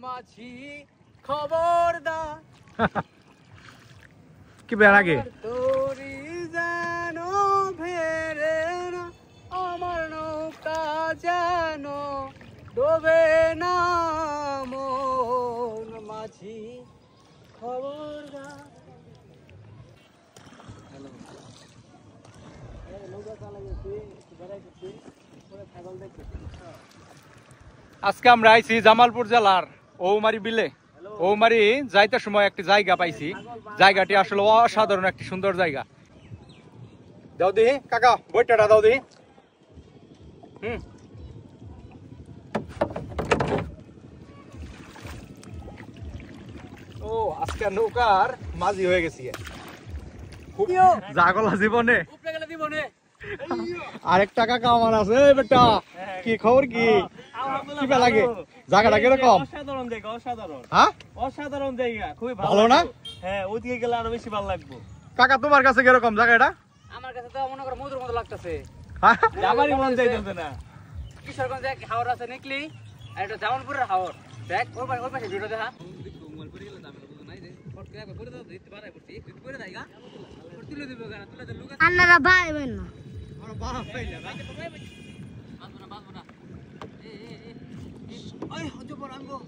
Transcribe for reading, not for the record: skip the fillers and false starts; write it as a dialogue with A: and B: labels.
A: মাছি খবরদার
B: কি বের আগে
A: তোরি যেন ফেরে না আমার নৌকা যেন ডোবে না মন মাছি খবরদার।
B: আজকে আমরা আইছি জামালপুর জেলার ঔমারি বিলে। ঔমারি যাইতে সময় একটি জায়গা পাইছি, জায়গাটি আসলে অসাধারণ একটি সুন্দর জায়গা। দাও দিহি কাকা বইটাটা দাও দিহি। ও আজকে নৌকার মাঝি হয়ে গেছি খুব জাগলা জীবনে। আরেক টাকা কামান আছে বেটা, কি খবর কি কি লাগে জায়গাটা কিরকম?
C: অসাধারণ জায়গা, অসাধারণ।
B: হ্যাঁ
C: অসাধারণ জায়গা, খুবই
B: ভালো না?
C: হ্যাঁ, ওইদিকে গেলে আরো বেশি ভালো লাগবে।
B: কাকা তোমার কাছে কিরকম জায়গাটা?
A: আমার কাছে তো মনে করো মধুর মতো লাগতেছে।
C: আমারই মন চাইতেছে না।
A: কিশোরগঞ্জে এক হাওর আছে নিকলি, আর এটা জামালপুরের হাওর। দেখ ওই পাশে ভিডিও দেখা।
D: আন্নারা ভাইবেন না
A: ওই হজবর আঙ্গো